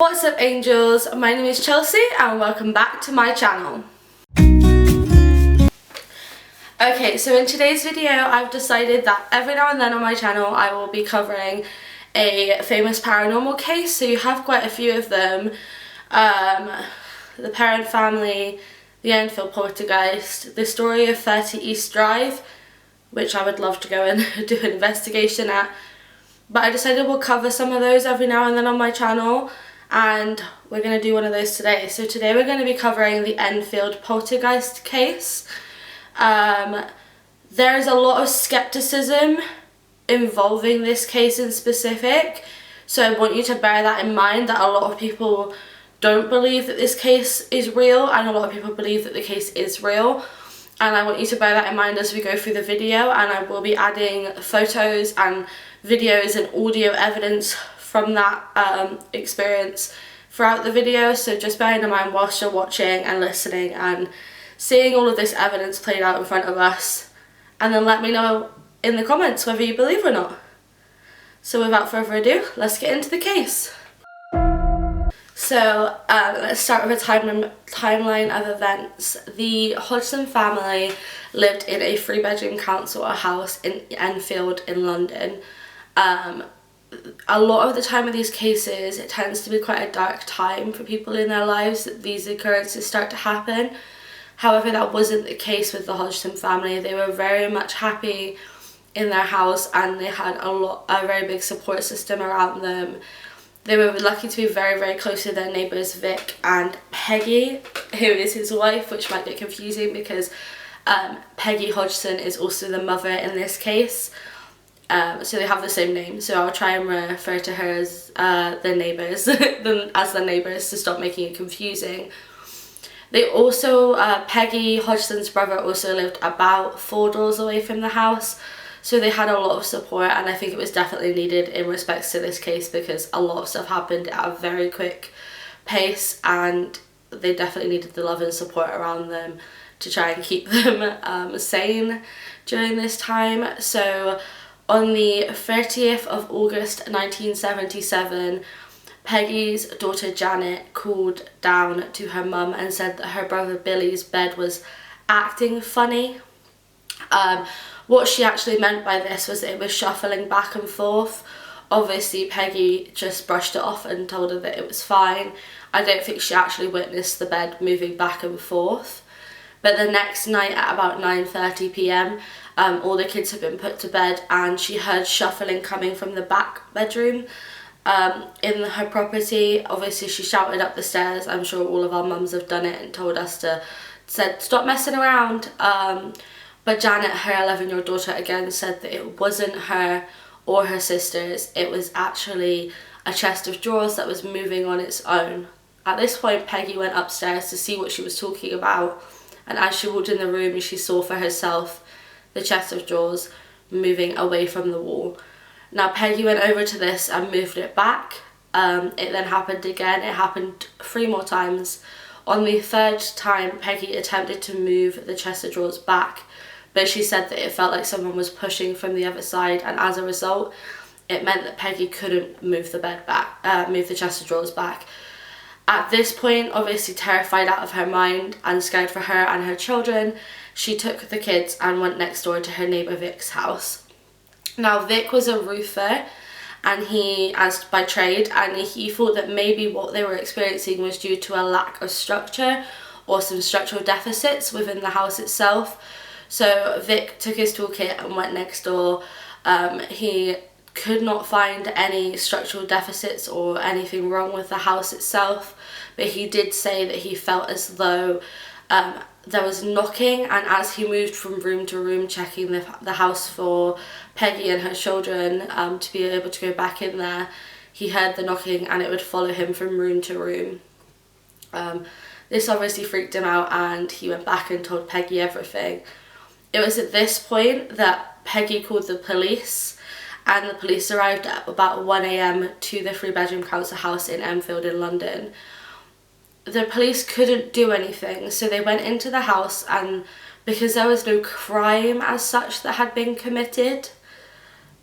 What's up angels, my name is Chelsea and welcome back to my channel. Okay, so in today's video I've decided that every now and then on my channel I will be covering a famous paranormal case. So you have quite a few of them. The Parent Family, the Enfield Poltergeist, the story of 30 East Drive, which I would love to go and do an investigation at. But I decided we'll cover some of those every now and then on my channel, and we're going to do one of those today. So today we're going to be covering the Enfield Poltergeist case. There is a lot of skepticism involving this case in specific, so I want you to bear that in mind, that a lot of people don't believe that this case is real and a lot of people believe that the case is real. And I want you to bear that in mind as we go through the video, and I will be adding photos and videos and audio evidence from that experience throughout the video. So just bear in mind whilst you're watching and listening and seeing all of this evidence played out in front of us, and then let me know in the comments whether you believe or not. So without further ado, let's get into the case. So let's start with a timeline of events. The Hodgson family lived in a 3-bedroom council house in Enfield in London. A lot of the time with these cases, it tends to be quite a dark time for people in their lives that these occurrences start to happen. However, that wasn't the case with the Hodgson family. They were very much happy in their house and they had a very big support system around them. They were lucky to be very, very close to their neighbours Vic and Peggy, who is his wife, which might get confusing because Peggy Hodgson is also the mother in this case. So they have the same name, so I'll try and refer to her as their neighbours to stop making it confusing. They also, Peggy Hodgson's brother also lived about 4 doors away from the house, so they had a lot of support, and I think it was definitely needed in respects to this case because a lot of stuff happened at a very quick pace and they definitely needed the love and support around them to try and keep them sane during this time. So on the 30th of August 1977, Peggy's daughter Janet called down to her mum and said that her brother Billy's bed was acting funny. What she actually meant by this was that it was shuffling back and forth. Obviously Peggy just brushed it off and told her that it was fine. I don't think she actually witnessed the bed moving back and forth. But the next night at about 9:30 p.m, all the kids had been put to bed and she heard shuffling coming from the back bedroom in her property. Obviously she shouted up the stairs. I'm sure all of our mums have done it and told us said stop messing around. But Janet, her 11-year-old daughter, again said that it wasn't her or her sisters. It was actually a chest of drawers that was moving on its own. At this point, Peggy went upstairs to see what she was talking about, and as she walked in the room, she saw for herself the chest of drawers moving away from the wall. Now, Peggy went over to this and moved it back. It then happened again. It happened 3 more times. On the 3rd time, Peggy attempted to move the chest of drawers back, but she said that it felt like someone was pushing from the other side, and as a result it meant that Peggy couldn't move the bed back, move the chest of drawers back. At this point, obviously terrified out of her mind and scared for her and her children, she took the kids and went next door to her neighbour Vic's house. Now Vic was a roofer and by trade, and he thought that maybe what they were experiencing was due to a lack of structure or some structural deficits within the house itself. So Vic took his toolkit and went next door. He could not find any structural deficits or anything wrong with the house itself, but he did say that he felt as though there was knocking, and as he moved from room to room checking the house for Peggy and her children to be able to go back in there, he heard the knocking and it would follow him from room to room. This obviously freaked him out and he went back and told Peggy everything. It was at this point that Peggy called the police, and the police arrived at about 1 a.m. to the 3-bedroom council house in Enfield in London. The police couldn't do anything, so they went into the house, and because there was no crime as such that had been committed,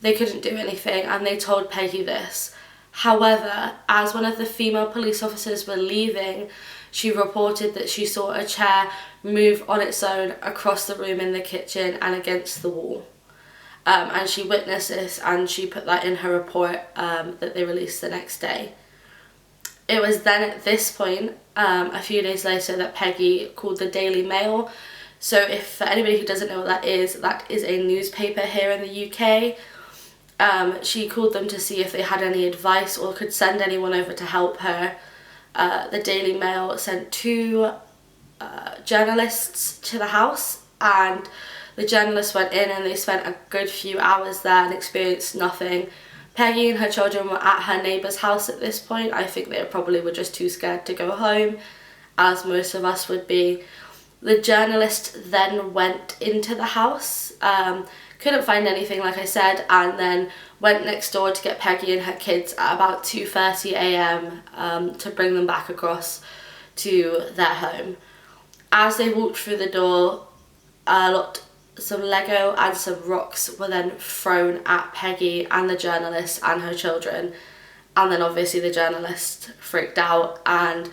they couldn't do anything, and they told Peggy this: However, as one of the female police officers were leaving, she reported that she saw a chair move on its own across the room in the kitchen and against the wall. And she witnessed this, and she put that in her report that they released the next day. It was then at this point, a few days later, that Peggy called the Daily Mail. So if for anybody who doesn't know what that is a newspaper here in the UK. She called them to see if they had any advice or could send anyone over to help her. The Daily Mail sent 2 journalists to the house, and the journalists went in and they spent a good few hours there and experienced nothing. Peggy and her children were at her neighbour's house at this point. I think they probably were just too scared to go home, as most of us would be. The journalist then went into the house, couldn't find anything, like I said, and then went next door to get Peggy and her kids at about 2:30 a.m. To bring them back across to their home. As they walked through the door, some Lego and some rocks were then thrown at Peggy and the journalist and her children, and then obviously the journalist freaked out and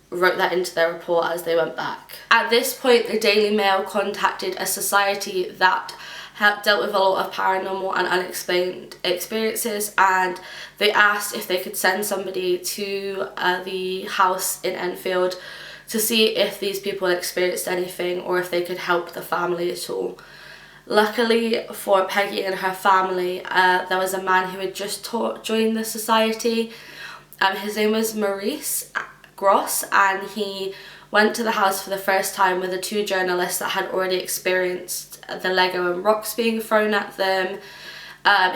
wrote that into their report as they went back. At this point, the Daily Mail contacted a society that had dealt with a lot of paranormal and unexplained experiences, and they asked if they could send somebody to the house in Enfield to see if these people experienced anything or if they could help the family at all. Luckily for Peggy and her family, there was a man who had just joined the society. His name was Maurice Gross, and he went to the house for the first time with the 2 journalists that had already experienced the Lego and rocks being thrown at them.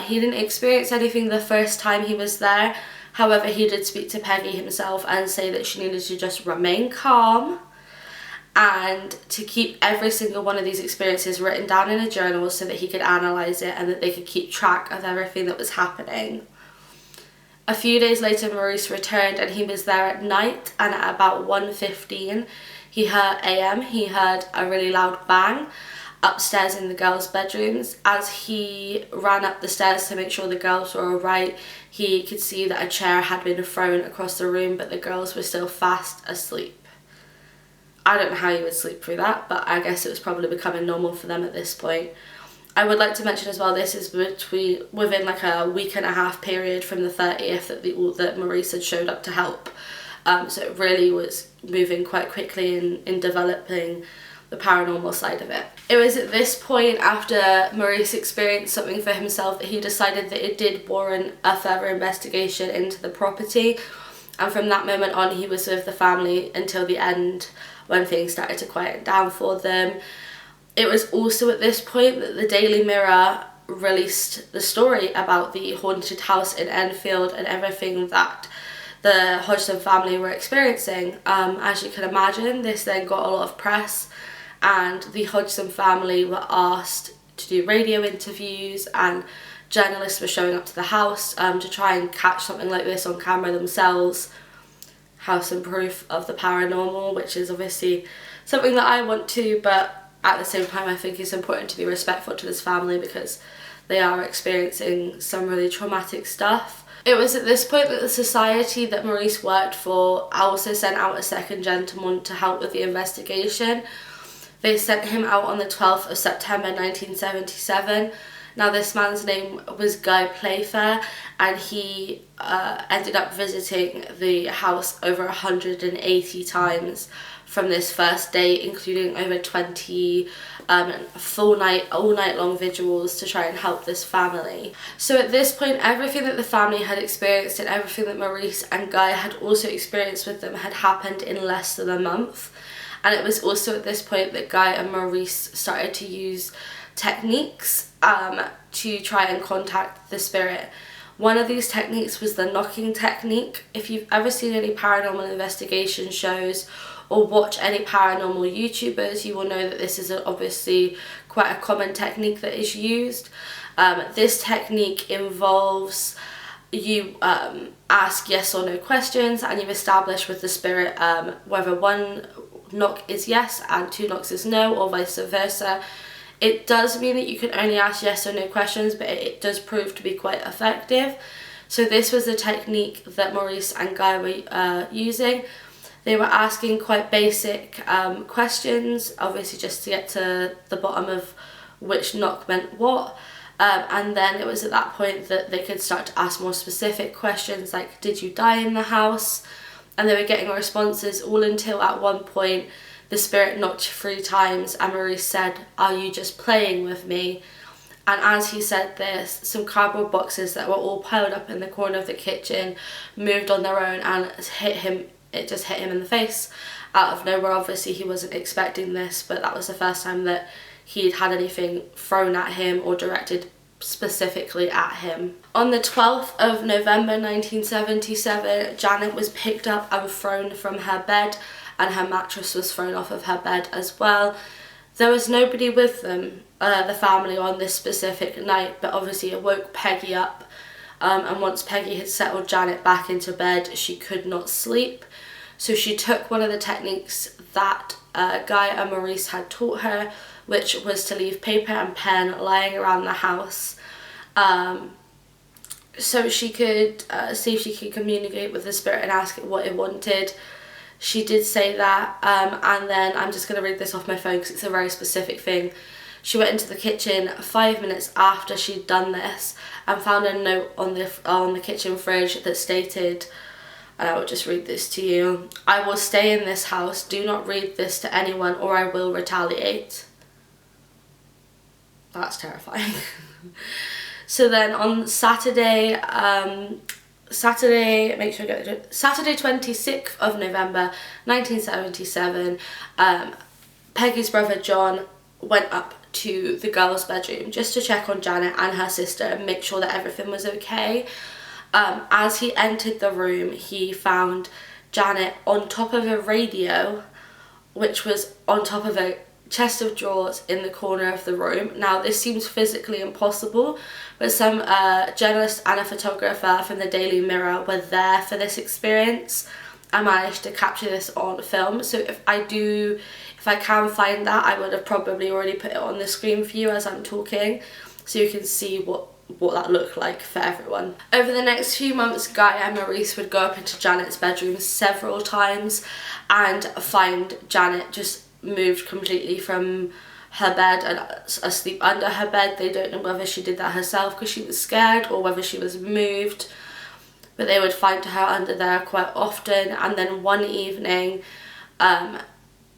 He didn't experience anything the first time he was there. However, he did speak to Peggy himself and say that she needed to just remain calm and to keep every single one of these experiences written down in a journal so that he could analyse it and that they could keep track of everything that was happening. A few days later, Maurice returned, and he was there at night, and at about 1:15 a.m. he heard a really loud bang upstairs in the girls' bedrooms. As he ran up the stairs to make sure the girls were alright, he could see that a chair had been thrown across the room, but the girls were still fast asleep. I don't know how you would sleep through that, but I guess it was probably becoming normal for them at this point. I would like to mention as well, this is within like a week and a half period from the 30th that Maurice had showed up to help. So it really was moving quite quickly in developing the paranormal side of it. It was at this point, after Maurice experienced something for himself, that he decided that it did warrant a further investigation into the property. And from that moment on, he was with the family until the end, when things started to quieten down for them. It was also at this point that the Daily Mirror released the story about the haunted house in Enfield and everything that the Hodgson family were experiencing. As you can imagine, this then got a lot of press, and the Hodgson family were asked to do radio interviews, and journalists were showing up to the house to try and catch something like this on camera themselves, have some proof of the paranormal, which is obviously something that I want to, but at the same time I think it's important to be respectful to this family because they are experiencing some really traumatic stuff. It was at this point that the society that Maurice worked for also sent out a second gentleman to help with the investigation. They sent him out on the 12th of September 1977. Now this man's name was Guy Playfair, and he ended up visiting the house over 180 times from this first day, including over 20 all night long vigils to try and help this family. So at this point, everything that the family had experienced and everything that Maurice and Guy had also experienced with them had happened in less than a month. And it was also at this point that Guy and Maurice started to use techniques to try and contact the spirit. One of these techniques was the knocking technique. If you've ever seen any paranormal investigation shows or watch any paranormal YouTubers, you will know that this is obviously quite a common technique that is used. This technique involves you ask yes or no questions, and you've established with the spirit whether one knock is yes and 2 knocks is no, or vice versa. It does mean that you can only ask yes or no questions, but it does prove to be quite effective. So this was the technique that Maurice and Guy were using. They were asking quite basic questions, obviously just to get to the bottom of which knock meant what. And then it was at that point that they could start to ask more specific questions like, did you die in the house? And they were getting responses all until at one point the spirit knocked 3 times and Maurice said, "Are you just playing with me?" And as he said this, some cardboard boxes that were all piled up in the corner of the kitchen moved on their own and it just hit him in the face out of nowhere. Obviously he wasn't expecting this, but that was the first time that he'd had anything thrown at him or directed specifically at him. On the 12th of November 1977, Janet was picked up and thrown from her bed, and her mattress was thrown off of her bed as well. There was nobody with them, the family, on this specific night, but obviously it woke Peggy up, and once Peggy had settled Janet back into bed, she could not sleep. So she took one of the techniques that Guy and Maurice had taught her, which was to leave paper and pen lying around the house, so she could see if she could communicate with the spirit and ask it what it wanted. She did say that, and then I'm just going to read this off my phone because it's a very specific thing. She went into the kitchen 5 minutes after she'd done this and found a note on the kitchen fridge that stated, and I will just read this to you: "I will stay in this house. Do not read this to anyone or I will retaliate." That's terrifying. So then on Saturday 26th of November 1977, Peggy's brother John went up to the girls' bedroom just to check on Janet and her sister and make sure that everything was okay. As he entered the room, he found Janet on top of a radio, which was on top of a chest of drawers in the corner of the room. Now this seems physically impossible, but some journalist and a photographer from the Daily Mirror were there for this experience. I managed to capture this on film, so if I can find that, I would have probably already put it on the screen for you as I'm talking, so you can see what that looked like for everyone. Over the next few months, Guy and Maurice would go up into Janet's bedroom several times and find Janet just moved completely from her bed and asleep under her bed. They don't know whether she did that herself because she was scared or whether she was moved, but they would find her under there quite often. And then one evening,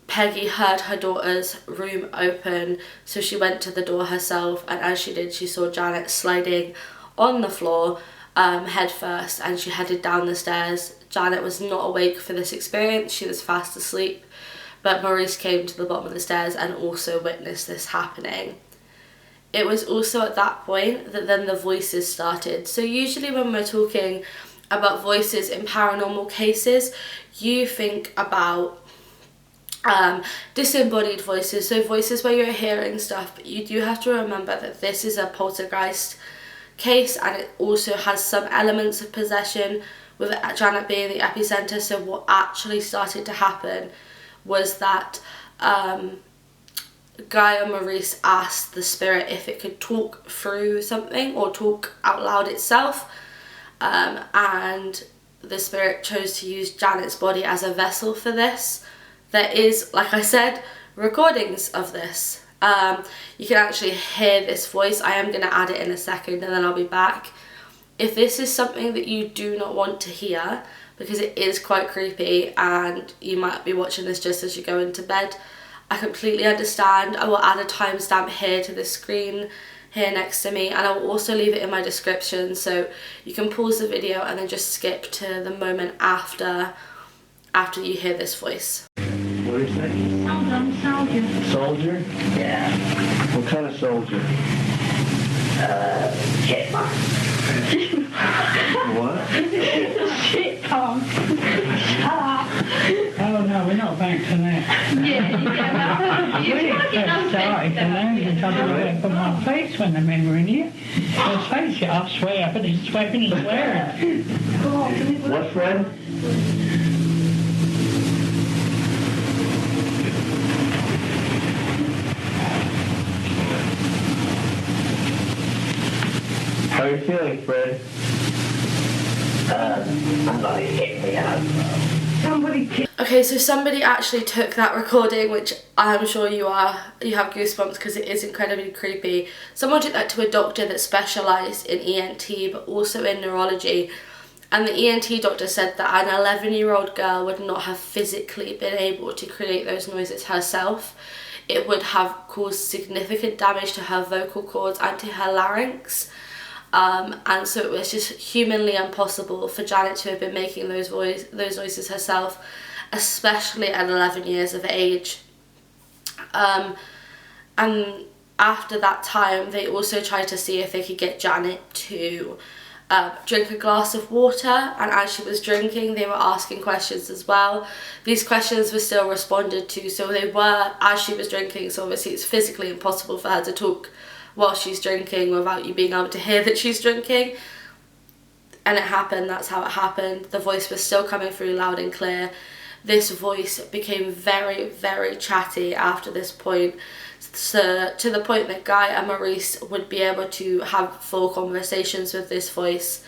Peggy heard her daughter's room open, so she went to the door herself, and as she did, she saw Janet sliding on the floor head first, and she headed down the stairs. Janet was not awake for this experience, she was fast asleep, but Maurice came to the bottom of the stairs and also witnessed this happening. It was also at that point that then the voices started. So usually when we're talking about voices in paranormal cases, you think about disembodied voices, so voices where you're hearing stuff, but you do have to remember that this is a poltergeist case and it also has some elements of possession, with Janet being the epicenter. So what actually started to happen was that Guy and Maurice asked the spirit if it could talk through something or talk out loud itself, and the spirit chose to use Janet's body as a vessel for this. There is, like I said, recordings of this. You can actually hear this voice. I am going to add it in a second and then I'll be back. If this is something that you do not want to hear, because it is quite creepy and you might be watching this just as you go into bed, I completely understand. I will add a timestamp here to the screen here next to me, and I will also leave it in my description, so you can pause the video and then just skip to the moment after you hear this voice. What do you say? Soldier. Soldier? Yeah. What kind of soldier? Chipmunk. What? Chipmunk. Shut up. Oh no, we're not back to that. Yeah, you First started to learn to try to work on my face when I'm in here. Let's face it, I swear, but it's swearing and swearing. What, Fred? How are you feeling, Fred? Somebody hit me up. Somebody kicked. Okay, so somebody actually took that recording, which I'm sure you have goosebumps because it is incredibly creepy. Someone took that to a doctor that specialised in ENT but also in neurology, and the ENT doctor said that an 11-year-old girl would not have physically been able to create those noises herself. It would have caused significant damage to her vocal cords and to her larynx. And so it was just humanly impossible for Janet to have been making those noises herself, especially at 11 years of age. And after that time, they also tried to see if they could get Janet to drink a glass of water, and as she was drinking, they were asking questions as well. These questions were still responded to, so they were as she was drinking, so obviously it's physically impossible for her to talk while she's drinking without you being able to hear that she's drinking. And it happened, that's how it happened. The voice was still coming through loud and clear. This voice became very, very chatty after this point, so to the point that Guy and Maurice would be able to have full conversations with this voice.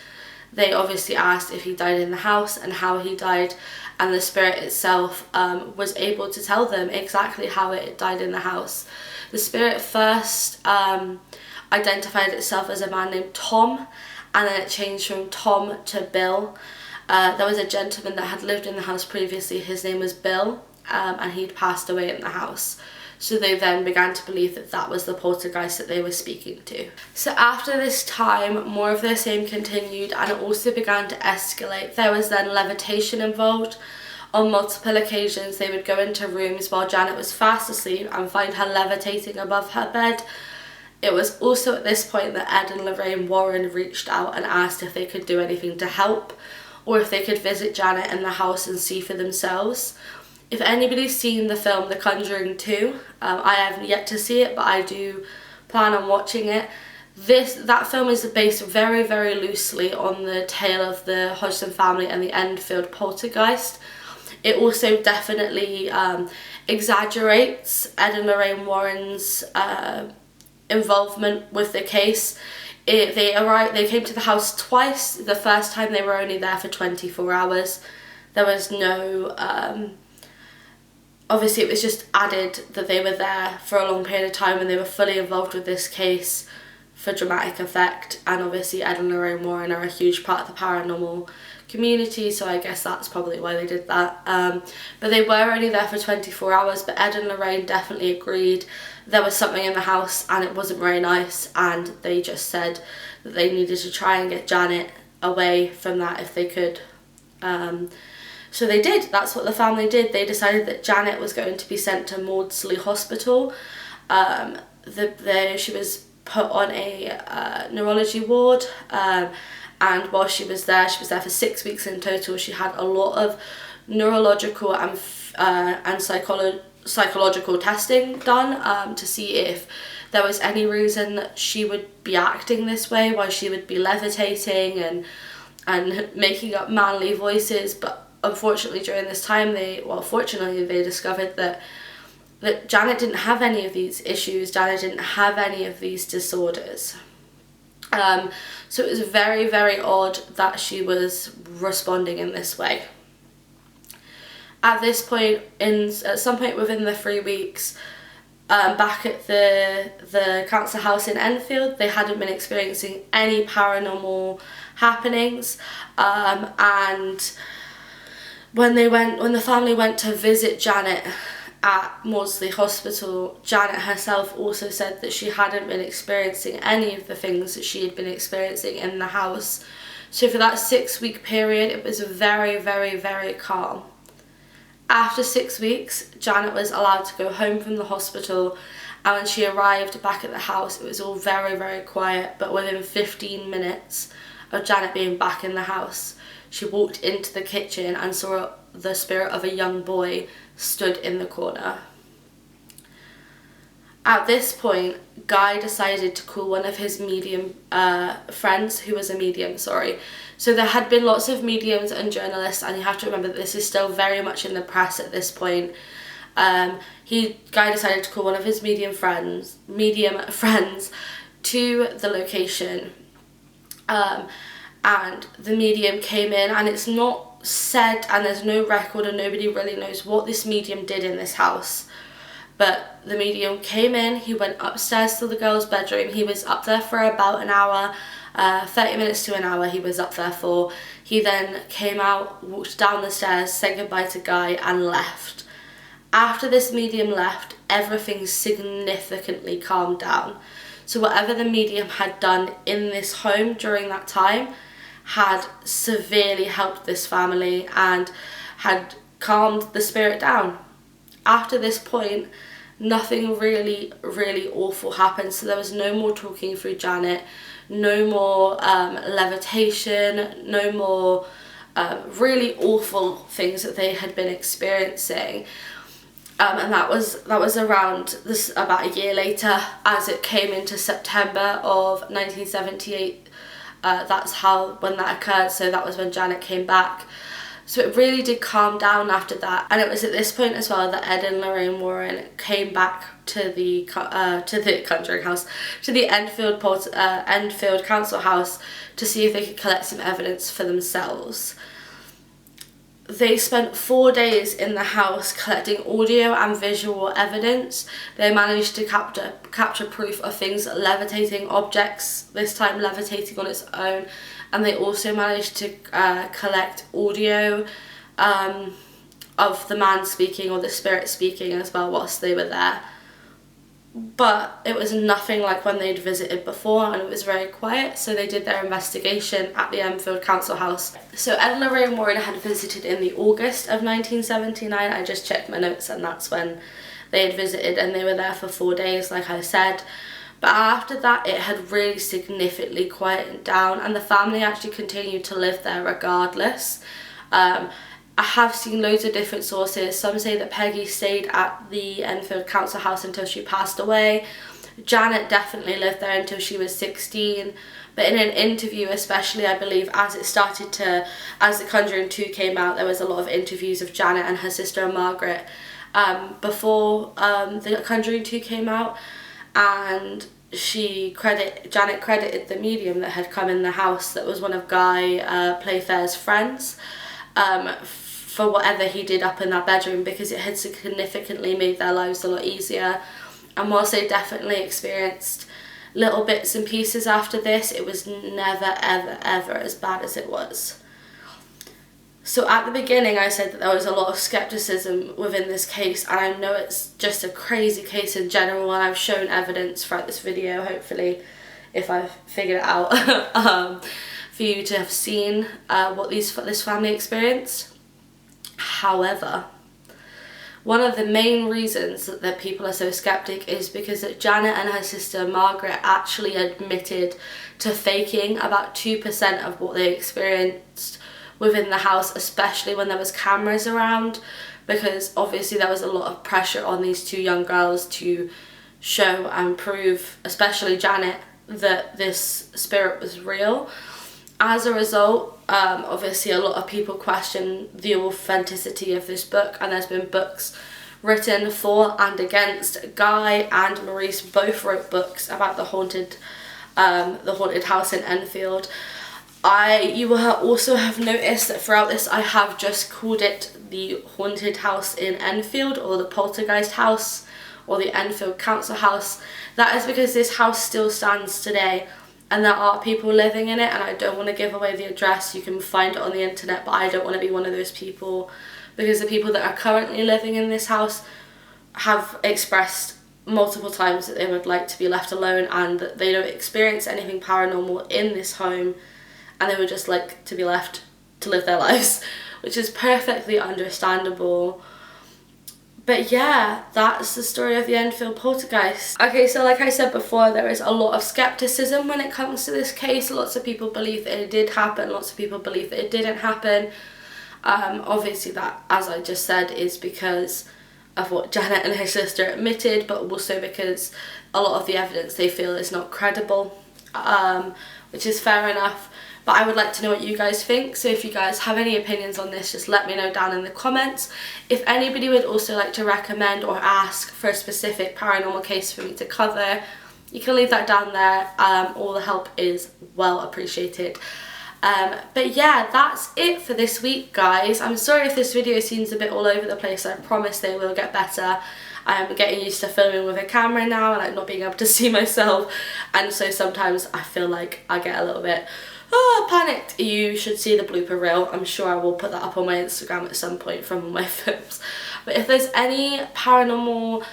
They obviously asked if he died in the house and how he died, and the spirit itself was able to tell them exactly how it died in the house. The spirit first identified itself as a man named Tom, and then it changed from Tom to Bill. There was a gentleman that had lived in the house previously. His name was Bill, and he'd passed away in the house. So they then began to believe that that was the poltergeist that they were speaking to. So after this time, more of the same continued, and it also began to escalate. There was then levitation involved. On multiple occasions, they would go into rooms while Janet was fast asleep and find her levitating above her bed. It was also at this point that Ed and Lorraine Warren reached out and asked if they could do anything to help, or if they could visit Janet in the house and see for themselves. If anybody's seen the film The Conjuring 2, I haven't yet to see it, but I do plan on watching it. That film is based very, very loosely on the tale of the Hodgson family and the Enfield poltergeist. It also definitely exaggerates Ed and Lorraine Warren's involvement with the case. They came to the house twice. The first time they were only there for 24 hours. There was no... obviously it was just added that they were there for a long period of time and they were fully involved with this case for dramatic effect, and obviously Ed and Lorraine Warren are a huge part of the paranormal community, so I guess that's probably why they did that. But they were only there for 24 hours, but Ed and Lorraine definitely agreed there was something in the house and it wasn't very nice, and they just said that they needed to try and get Janet away from that if they could. So they did. That's what the family did. They decided that Janet was going to be sent to Maudsley Hospital. She was put on a neurology ward, and while she was there for 6 weeks in total. She had a lot of neurological and psychological testing done to see if there was any reason that she would be acting this way, why she would be levitating and making up manly voices. But unfortunately during this time fortunately they discovered that Janet didn't have any of these issues. Janet didn't have any of these disorders. So it was very, very odd that she was responding in this way. At this point, at some point within the 3 weeks, back at the council house in Enfield, they hadn't been experiencing any paranormal happenings, and when the family went to visit Janet at Maudsley Hospital, Janet herself also said that she hadn't been experiencing any of the things that she had been experiencing in the house. So for that 6-week period, it was very, very, very calm. After 6 weeks, Janet was allowed to go home from the hospital, and when she arrived back at the house, it was all very, very quiet. But within 15 minutes of Janet being back in the house, she walked into the kitchen and saw the spirit of a young boy stood in the corner. At this point, Guy decided to call one of his medium friends, who was a medium, sorry. So there had been lots of mediums and journalists, and you have to remember that this is still very much in the press at this point. Guy decided to call one of his medium friends to the location, and the medium came in, and it's not said and there's no record and nobody really knows what this medium did in this house. But the medium came in, he went upstairs to the girl's bedroom, he was up there for about an hour, 30 minutes to an hour he was up there for. He then came out, walked down the stairs, said goodbye to Guy and left. After this medium left, everything significantly calmed down. So whatever the medium had done in this home during that time had severely helped this family and had calmed the spirit down. After this point, nothing really awful happened. So there was no more talking through Janet, no more levitation, no more really awful things that they had been experiencing. And that was around this, about a year later, as it came into September of 1978. That's when that occurred. So that was when Janet came back. So it really did calm down after that, and it was at this point as well that Ed and Lorraine Warren came back to the Conjuring house, to the Enfield Council House, to see if they could collect some evidence for themselves. They spent 4 days in the house collecting audio and visual evidence. They managed to capture proof of things levitating, objects, this time levitating on its own, and they also managed to collect audio of the man speaking or the spirit speaking as well whilst they were there. But it was nothing like when they'd visited before, and it was very quiet, so they did their investigation at the Enfield Council House. So Ed and Lorraine Warren had visited in the August of 1979. I just checked my notes, and that's when they had visited, and they were there for 4 days, like I said. But after that, it had really significantly quieted down, and the family actually continued to live there regardless. I have seen loads of different sources. Some say that Peggy stayed at the Enfield Council House until she passed away. Janet definitely lived there until she was 16. But in an interview, especially, I believe, as The Conjuring 2 came out, there was a lot of interviews of Janet and her sister Margaret before The Conjuring 2 came out, and Janet credited the medium that had come in the house, that was one of Guy Playfair's friends, for whatever he did up in that bedroom, because it had significantly made their lives a lot easier. And whilst they definitely experienced little bits and pieces after this, it was never ever as bad as it was. So at the beginning I said that there was a lot of skepticism within this case, and I know it's just a crazy case in general, and I've shown evidence throughout this video, hopefully, if I've figured it out, for you to have seen what this family experienced. However, one of the main reasons that people are so skeptic is because that Janet and her sister Margaret actually admitted to faking about 2% of what they experienced within the house, especially when there was cameras around, because obviously there was a lot of pressure on these two young girls to show and prove, especially Janet, that this spirit was real. As a result, obviously a lot of people question the authenticity of this book, and there's been books written for and against. Guy and Maurice both wrote books about the haunted house in Enfield. You will also have noticed that throughout this I have just called it the haunted house in Enfield, or the Poltergeist house, or the Enfield Council House. That is because this house still stands today, and there are people living in it, and I don't want to give away the address. You can find it on the internet, but I don't want to be one of those people, because the people that are currently living in this house have expressed multiple times that they would like to be left alone, and that they don't experience anything paranormal in this home, and they would just like to be left to live their lives, which is perfectly understandable. But yeah, that's the story of the Enfield Poltergeist. Okay, so like I said before, there is a lot of skepticism when it comes to this case. Lots of people believe that it did happen, lots of people believe that it didn't happen. Obviously that, as I just said, is because of what Janet and her sister admitted, but also because a lot of the evidence they feel is not credible, which is fair enough. But I would like to know what you guys think, so if you guys have any opinions on this, just let me know down in the comments. If anybody would also like to recommend or ask for a specific paranormal case for me to cover, you can leave that down there. All the help is well appreciated. But yeah, that's it for this week, guys. I'm sorry if this video seems a bit all over the place. I promise they will get better. I'm getting used to filming with a camera now and like not being able to see myself, and so sometimes I feel like I get a little bit panicked. You should see the blooper reel. I'm sure I will put that up on my Instagram at some point from my films. But if there's any paranormal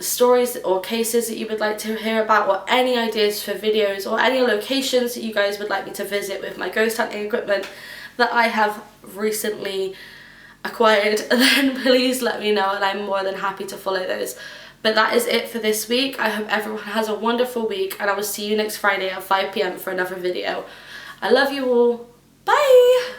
stories or cases that you would like to hear about, or any ideas for videos, or any locations that you guys would like me to visit with my ghost hunting equipment that I have recently acquired, then please let me know and I'm more than happy to follow those. But that is it for this week. I hope everyone has a wonderful week, and I will see you next Friday at 5 PM for another video. I love you all. Bye!